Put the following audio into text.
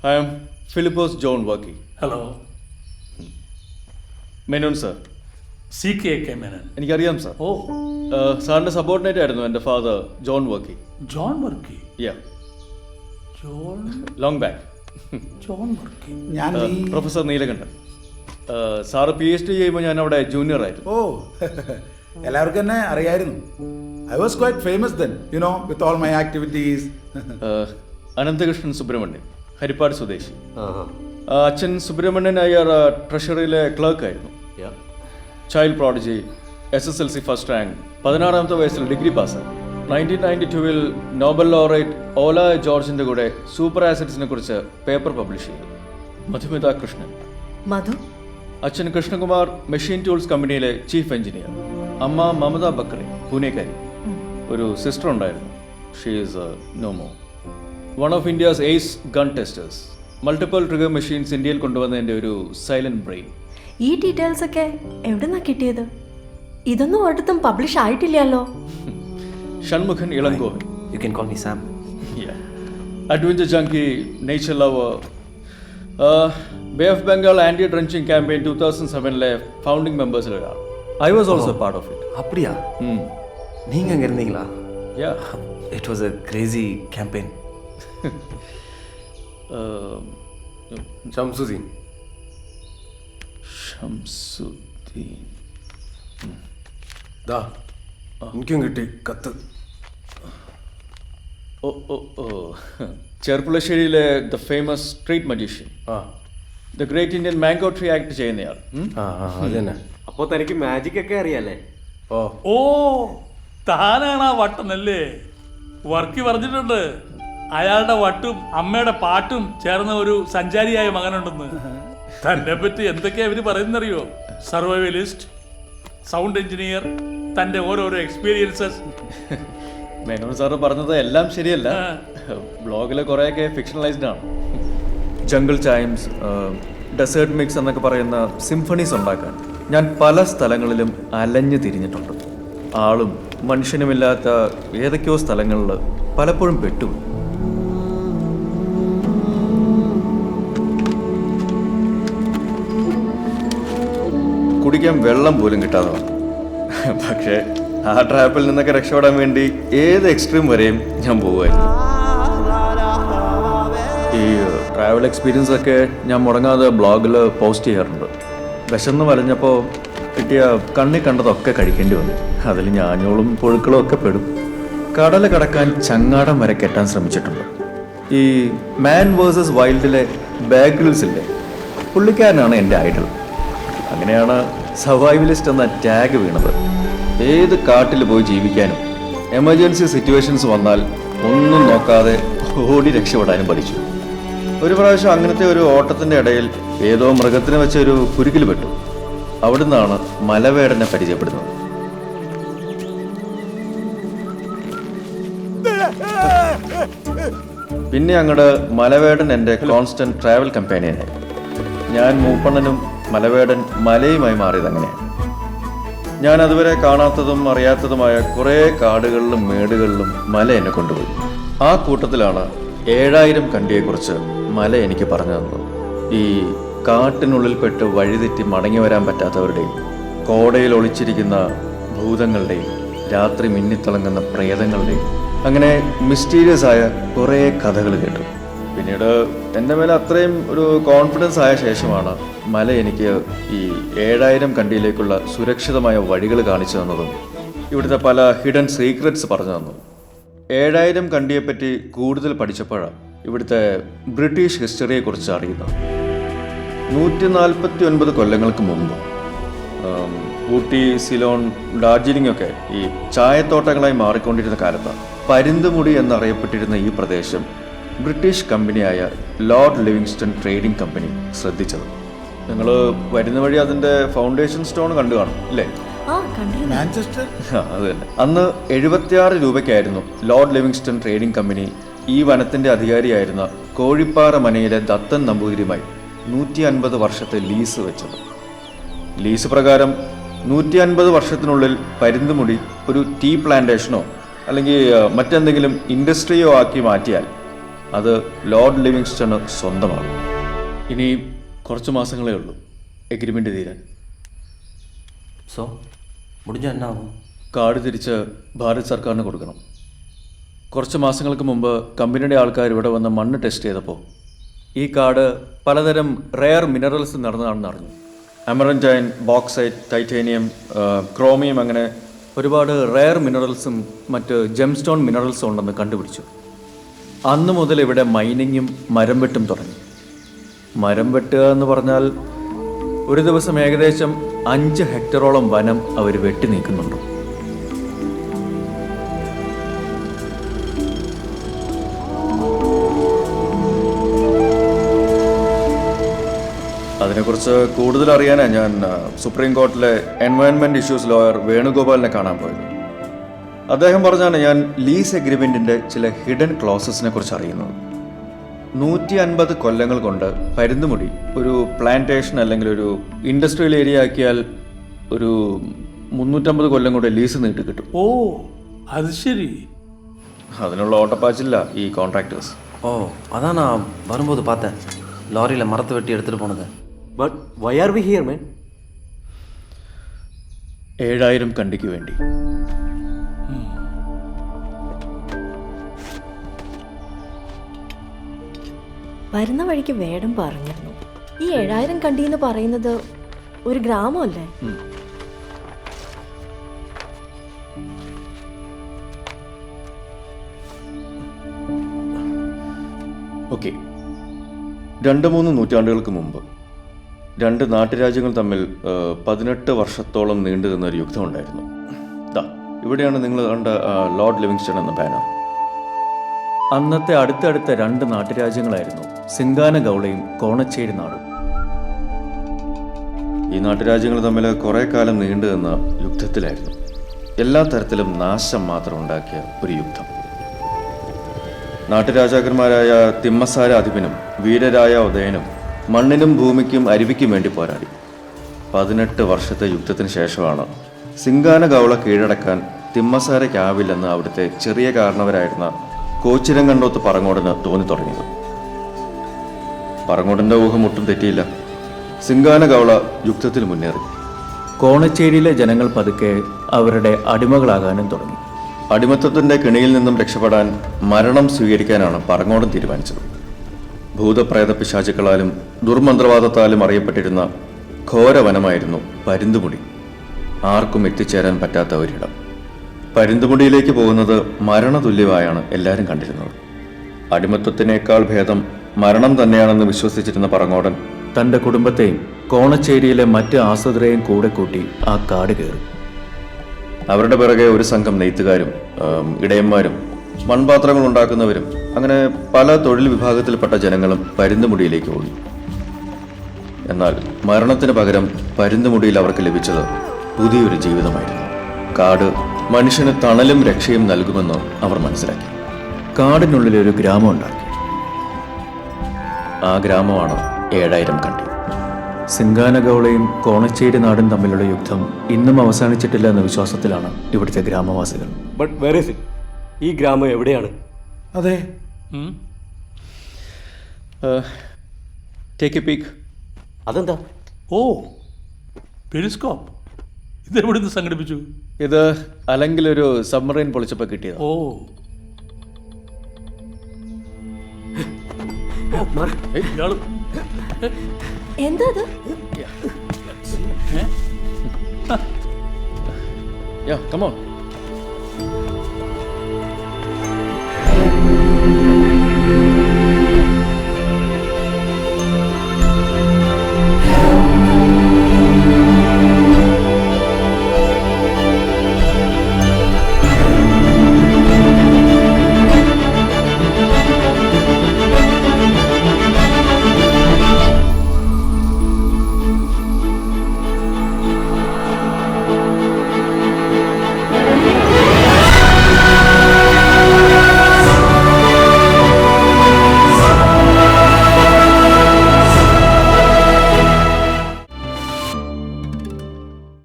I am Philippos John Worky. Hello Menon sir. CK Menon. എനിക്കറിയാം sir. ഓ സാറിൻ്റെ സബോർഡിനേറ്റ് ആയിരുന്നു എൻ്റെ father John Varkey. John Varkey. Yeah, John long back. John Varkey. ഞാൻ പ്രൊഫസർ നീലകണ്ഠൻ. സാറ് PhD ചെയ്യുമ്പോൾ ഞാൻ അവിടെ ജൂനിയർ ആയിരുന്നു. ഓ എല്ലാവർക്കും എന്നെ അറിയായിരുന്നു. I was quite famous then, you know, with all my activities. Ananthakrishnan Subramanian, Harippad സ്വദേശി. അച്ഛൻ സുബ്രഹ്മണ്യൻ അയ്യർ ട്രഷറിയിലെ ക്ലർക്കായിരുന്നു. Child prodigy, SSLC first rank, 16ാമത്തെ വയസ്സിൽ ഡിഗ്രി പാസ്സായി. 1992 നോബൽ ലോറേറ്റ് ഓല ജോർജിന്റെ കൂടെ സൂപ്പർ ആസിഡ്സിനെ കുറിച്ച് പേപ്പർ പബ്ലിഷ് ചെയ്തു. മധുമിത കൃഷ്ണൻ. മധു. അച്ഛൻ കൃഷ്ണകുമാർ മെഷീൻ ടൂൾസ് കമ്പനിയിലെ ചീഫ് എഞ്ചിനീയർ. അമ്മ മമത ബക്കറി, പൂനെക്കാരി. ഒരു സിസ്റ്റർ ഉണ്ടായിരുന്നു. She is no more. One of India's ace gun testers. Multiple trigger machines ഇന്ത്യയിൽ കൊണ്ടുവന്നതിൻ്റെ ഒരു സൈലന്റ് ബ്രെയിൻ. ഈ ഡീറ്റെയിൽസ് ഒക്കെ എവിടെന്നാ കിട്ടിയത്? ഇതൊന്നും ഒരിടത്തും പബ്ലിഷ് ആയിട്ടില്ലല്ലോ. Shanmughan Elangovan. You can call me Sam. Adventure junkie, nature lover. Bay of Bengal anti dredging campaign 2007 founding മെമ്പേഴ്സിൽ ഒരാൾ. I was also part of it. அப்படியா? நீங்க அங்க இருந்தீங்களா? യാ. It was a crazy campaign. Shamsuddin. Shamsuddin. ദാ എനിക്കും കിട്ടി കത്ത്. ഓ ഓ ഓ ചെർപ്പുളശ്ശേരിയിലെ the famous street magician, the great Indian mango tree act ചെയ്യുന്നയാൾ. അത് തന്നെ. അപ്പോൾ തനിക്ക് മാജിക് ഒക്കെ അറിയാലേ? ഓ താനാണ് ആ വട്ടനല്ലേ? വർക്കി പറഞ്ഞിട്ടുണ്ട് അയാളുടെ വട്ടും അമ്മയുടെ പാട്ടും ചേർന്ന ഒരു സഞ്ചാരിയായ മകനുണ്ടെന്ന്. തന്നെ പറ്റി എന്തൊക്കെയാ ഇവര് പറയുന്നറിയോ? സർവൈവലിസ്റ്റ്, സൗണ്ട് എഞ്ചിനീയർ, തന്റെ ഓരോരോ എക്സ്പീരിയൻസസ്. മേനോൻ സാറ് പറഞ്ഞത് എല്ലാം ശരിയല്ല. ബ്ലോഗിൽ കുറേയൊക്കെ ഫിക്ഷണലൈസ്ഡ് ആണ്. ജംഗിൾ ചൈംസ്, ഡെസേർട്ട് മിക്സ് എന്നൊക്കെ പറയുന്ന സിംഫണീസ് ഉണ്ടാക്കാൻ ഞാൻ പല സ്ഥലങ്ങളിലും അലഞ്ഞു തിരിഞ്ഞിട്ടുണ്ട്. ആളും മനുഷ്യനുമില്ലാത്ത ഏതൊക്കെയോ സ്ഥലങ്ങളിൽ പലപ്പോഴും പെട്ടുപോയി. കുടിക്കാൻ വെള്ളം പോലും കിട്ടാതെ വന്നു. പക്ഷേ ആ ട്രാപ്പിൽ നിന്നൊക്കെ രക്ഷപ്പെടാൻ വേണ്ടി ഏത് എക്സ്ട്രീം വരെയും ഞാൻ പോവുമായിരുന്നു. ഈ ട്രാവൽ എക്സ്പീരിയൻസ് ഒക്കെ ഞാൻ മുടങ്ങാതെ ബ്ലോഗിൽ പോസ്റ്റ് ചെയ്യാറുണ്ട്. വിശന്ന് വലഞ്ഞപ്പോൾ കിട്ടിയ കണ്ണി കണ്ടതൊക്കെ കഴിക്കേണ്ടി വന്നു. അതിൽ ഞാഞ്ഞോളും പുഴുക്കളും ഒക്കെ പെടും. കടൽ കടക്കാൻ ചങ്ങാടം വരെ കെട്ടാൻ ശ്രമിച്ചിട്ടുണ്ട്. ഈ മാൻ വേഴ്സസ് വൈൽഡിലെ ബാഗ്രിൽസ് ഇല്ലേ, പുള്ളിക്കാരനാണ് എൻ്റെ ഐഡൽ. അങ്ങനെയാണ് സർവൈവലിസ്റ്റ് എന്ന ടാഗ് വീണത്. ഏത് കാട്ടിൽ പോയി ജീവിക്കാനും എമർജൻസി സിറ്റുവേഷൻസ് വന്നാൽ ഒന്നും നോക്കാതെ ഓടി രക്ഷപ്പെടാനും പഠിച്ചു. ഒരു പ്രാവശ്യം അങ്ങനത്തെ ഒരു ഓട്ടത്തിൻ്റെ ഇടയിൽ ഏതോ മൃഗത്തിനെ വെച്ച ഒരു കുരുക്കിൽ പെട്ടു. അവിടുന്നാണ് മലവേടനെ പരിചയപ്പെടുന്നത്. പിന്നെ അങ്ങോട്ട് മലവേടൻ എൻ്റെ കോൺസ്റ്റന്റ് ട്രാവൽ കമ്പാനിയനായി. ഞാൻ മൂപ്പണ്ണനും മലവേടൻ മലയുമായി മാറിയത് അങ്ങനെയാണ്. ഞാൻ അതുവരെ കാണാത്തതും അറിയാത്തതുമായ കുറേ കാടുകളിലും മേടുകളിലും മല എന്നെ കൊണ്ടുപോയി. ആ കൂട്ടത്തിലാണ് 7000 കണ്ടിയെക്കുറിച്ച് മല എനിക്ക് പറഞ്ഞു തന്നത്. ഈ കാട്ടിനുള്ളിൽപ്പെട്ട് വഴിതെറ്റി മടങ്ങി വരാൻ പറ്റാത്തവരുടെയും കോടയിൽ ഒളിച്ചിരിക്കുന്ന ഭൂതങ്ങളുടെയും രാത്രി മിന്നിത്തിളങ്ങുന്ന പ്രേതങ്ങളുടെയും അങ്ങനെ മിസ്റ്റീരിയസ് ആയ കുറേ കഥകൾ കേട്ടു. പിന്നീട് എൻ്റെ മേലെ അത്രയും ഒരു കോൺഫിഡൻസ് ആയ ശേഷമാണ് മല എനിക്ക് ഈ 7000 കണ്ടിയിലേക്കുള്ള സുരക്ഷിതമായ വഴികൾ കാണിച്ചു തന്നതും ഇവിടുത്തെ പല ഹിഡൻ സീക്രറ്റ്സ് പറഞ്ഞു തന്നു. 7000 കണ്ടിയെപ്പറ്റി കൂടുതൽ പഠിച്ചപ്പോഴാണ് ഇവിടുത്തെ ബ്രിട്ടീഷ് ഹിസ്റ്ററിയെക്കുറിച്ച് അറിയുന്നത്. 149 കൊല്ലങ്ങൾക്ക് മുമ്പ് ഊട്ടി, സിലോൺ, ഡാർജിലിംഗ് ഒക്കെ ഈ ചായത്തോട്ടങ്ങളായി മാറിക്കൊണ്ടിരുന്ന കാലത്താണ് പരുന്തുമുടി എന്നറിയപ്പെട്ടിരുന്ന ഈ പ്രദേശം ബ്രിട്ടീഷ് കമ്പനിയായ ലോർഡ് ലിവിങ്സ്റ്റൺ ട്രേഡിംഗ് കമ്പനി ശ്രദ്ധിച്ചത്. നിങ്ങൾ വരുന്ന വഴി അതിൻ്റെ ഫൗണ്ടേഷൻ സ്റ്റോൺ കണ്ടു കാണും അല്ലേ? മാഞ്ചസ്റ്റർ. അത് തന്നെ. അന്ന് 76 രൂപയ്ക്കായിരുന്നു ലോർഡ് ലിവിങ്സ്റ്റൺ ട്രേഡിംഗ് കമ്പനി ഈ വനത്തിൻ്റെ അധികാരിയായിരുന്ന കോഴിപ്പാറ മനയിലെ ദത്തൻ നമ്പൂതിരിയുമായി 150 വർഷത്തെ ലീസ് വെച്ചത്. ലീസ് പ്രകാരം 150 വർഷത്തിനുള്ളിൽ പരുന്തുമുടി ഒരു ടീ പ്ലാന്റേഷനോ അല്ലെങ്കിൽ മറ്റെന്തെങ്കിലും ഇൻഡസ്ട്രിയോ ആക്കി മാറ്റിയാൽ അത് ലോർഡ് ലിവിങ്സ്റ്റണ് സ്വന്തമാകും. ഇനി കുറച്ച് മാസങ്ങളേ ഉള്ളൂ എഗ്രിമെൻ്റ് തീരാൻ. സോ മുടിഞ്ഞ എന്നാവും? കാർഡ് തിരിച്ച് ഭാരത് സർക്കാരിന് കൊടുക്കണം. കുറച്ച് മാസങ്ങൾക്ക് മുമ്പ് കമ്പനിയുടെ ആൾക്കാർ ഇവിടെ വന്ന് മണ്ണ് ടെസ്റ്റ് ചെയ്തപ്പോൾ ഈ കാർഡ് പലതരം റെയർ മിനറൽസ് നടന്നതാണെന്ന് അറിഞ്ഞു. അമറൻറ്റൈൻ, ബോക്സൈറ്റ്, ടൈറ്റേനിയം, ക്രോമിയം, അങ്ങനെ ഒരുപാട് റെയർ മിനറൽസും മറ്റ് ജെംസ്റ്റോൺ മിനറൽസും ഉണ്ടെന്ന് കണ്ടുപിടിച്ചു. അന്ന് മുതൽ ഇവിടെ മൈനിങ്ങും മരം വെട്ടും തുടങ്ങി. മരം വെട്ടുക എന്ന് പറഞ്ഞാൽ ഒരു ദിവസം ഏകദേശം 5 ഹെക്ടറോളം വനം അവർ വെട്ടി നീക്കുന്നുണ്ട്. അതിനെക്കുറിച്ച് കൂടുതൽ അറിയാനാണ് ഞാൻ സുപ്രീം കോർട്ടിലെ എൻവയൺമെൻറ്റ് ഇഷ്യൂസ് ലോയർ വേണുഗോപാലിനെ കാണാൻ പോയത്. അദ്ദേഹം പറഞ്ഞാണ് ഞാൻ ലീസ് എഗ്രിമെൻറ്റിൻ്റെ ചില ഹിഡൻ ക്ലോസസിനെ കുറിച്ച് അറിയുന്നത്. 150 കൊല്ലങ്ങൾ കൊണ്ട് പരുന്തുമുടി ഒരു പ്ലാന്റേഷൻ അല്ലെങ്കിൽ ഒരു ഇൻഡസ്ട്രിയൽ ഏരിയ ആക്കിയാൽ ഒരു 350 കൊല്ലം കൂടെ ലീസ് നീട്ടി കിട്ടും. ഓ അത് ശരി. അതിനുള്ള ഓട്ടപ്പാച്ചില്ല ഈ കോൺട്രാക്ടേഴ്സ്. ഓ അതാണ് വരുമ്പോൾ பார்த்தேன் லாரியில் மரத்தை வெட்டி எடுத்துகிட்டு போனது. But why are we here man? 7000 കണ്ടിക്ക് വേണ്ടി. വരുന്ന വഴിക്ക് വേടം പറഞ്ഞിരുന്നു ഈ 7000 കണ്ടി എന്ന് പറയുന്നത് ഒരു ഗ്രാമമല്ലേ? ഓക്കെ, 2-3 നൂറ്റാണ്ടുകൾക്ക് മുമ്പ് 2 നാട്ടുരാജ്യങ്ങൾ തമ്മിൽ 18 വർഷത്തോളം നീണ്ടു നിന്ന ഒരു യുദ്ധമുണ്ടായിരുന്നു. ഇവിടെയാണ് നിങ്ങൾ കണ്ട ലോർഡ് ലിവിങ്സ്റ്റൺ എന്ന ബാനർ. അന്നത്തെ അടുത്തടുത്ത 2 നാട്ടുരാജ്യങ്ങളായിരുന്നു സിംഗാന ഗൗളയും കോണച്ചേരി നാടും. ഈ നാട്ടുരാജ്യങ്ങൾ തമ്മിൽ കുറേ കാലം നീണ്ടു നിന്ന യുദ്ധത്തിലായിരുന്നു. എല്ലാ തരത്തിലും നാശം മാത്രം ഉണ്ടാക്കിയ ഒരു യുദ്ധം. നാട്ടുരാജാക്കന്മാരായ തിമ്മസാര അധിപനും വീരരായ ഉദയനും മണ്ണിനും ഭൂമിക്കും അരുവിക്കും വേണ്ടി പോരാടി. 18 വർഷത്തെ യുദ്ധത്തിന് ശേഷമാണ് സിംഗാന ഗൗള കീഴടക്കാൻ തിമ്മസാരയ്ക്കാവില്ലെന്ന് അവിടുത്തെ ചെറിയ കാരണവരായിരുന്ന കോച്ചിരങ്കണ്ടോത്ത് പറങ്ങോടന് തോന്നി തുടങ്ങിയത്. പറങ്ങോടൻ്റെ ഊഹം ഒട്ടും തെറ്റിയില്ല. സിംഗാന ഗൗള യുദ്ധത്തിൽ മുന്നേറി. കോണച്ചേരിയിലെ ജനങ്ങൾ പതുക്കെ അവരുടെ അടിമകളാകാനും തുടങ്ങി. അടിമത്തത്തിൻ്റെ കിണിയിൽ നിന്നും രക്ഷപ്പെടാൻ മരണം സ്വീകരിക്കാനാണ് പറങ്ങോടൻ തീരുമാനിച്ചത്. ഭൂതപ്രേത പിശാചുക്കളാലും ദുർമന്ത്രവാദത്താലും അറിയപ്പെട്ടിരുന്ന ഘോരവനമായിരുന്നു പരുന്തുമുടി. ആർക്കും എത്തിച്ചേരാൻ പറ്റാത്ത ഒരിടം. പരുന്തുമുടിയിലേക്ക് പോകുന്നത് മരണതുല്യമായാണ് എല്ലാവരും കണ്ടിരുന്നത്. അടിമത്വത്തിനേക്കാൾ ഭേദം മരണം തന്നെയാണെന്ന് വിശ്വസിച്ചിരുന്ന പറങ്ങോടൻ തൻ്റെ കുടുംബത്തെയും കോണച്ചേരിയിലെ മറ്റ് ആശ്രിതരെയും കൂടെ കൂട്ടി ആ കാട് കയറി. അവരുടെ പിറകെ ഒരു സംഘം നെയ്ത്തുകാരും ഇടയന്മാരും മൺപാത്രങ്ങൾ ഉണ്ടാക്കുന്നവരും അങ്ങനെ പല തൊഴിൽ വിഭാഗത്തിൽപ്പെട്ട ജനങ്ങളും പരുന്തുമുടിയിലേക്ക് ഓടി. എന്നാൽ മരണത്തിന് പകരം പരുന്തുമുടിയിൽ അവർക്ക് ലഭിച്ചത് പുതിയൊരു ജീവിതമായിരുന്നു. കാട് മനുഷ്യന് തണലും രക്ഷയും നൽകുമെന്ന് അവർ മനസ്സിലാക്കി. കാടിനുള്ളിൽ ഒരു ഗ്രാമം ഉണ്ടാക്കി. ആ ഗ്രാമമാണ് 7000 കണ്ടി. സിംഗാന ഗൗളയും കോണച്ചേരി നാടും തമ്മിലുള്ള യുദ്ധം ഇന്നും അവസാനിച്ചിട്ടില്ല എന്ന വിശ്വാസത്തിലാണ് ഇവിടുത്തെ ഗ്രാമവാസികൾ. But where is it? ഈ ഗ്രാമം എവിടെയാണ്? അതെ, ടേക്ക് എ പീക്ക്. അതെന്താ? ഓ പെരിസ്കോപ്പ്. ഇത് എവിടെ നിന്ന് സംഘടിപ്പിച്ചു? ഇത് അല്ലെങ്കിൽ ഒരു സബ്മറൈൻ പൊളിച്ചപ്പോൾ കിട്ടിയത്. ഓ ഇയാള് എന്താ അത്? Yeah, come on.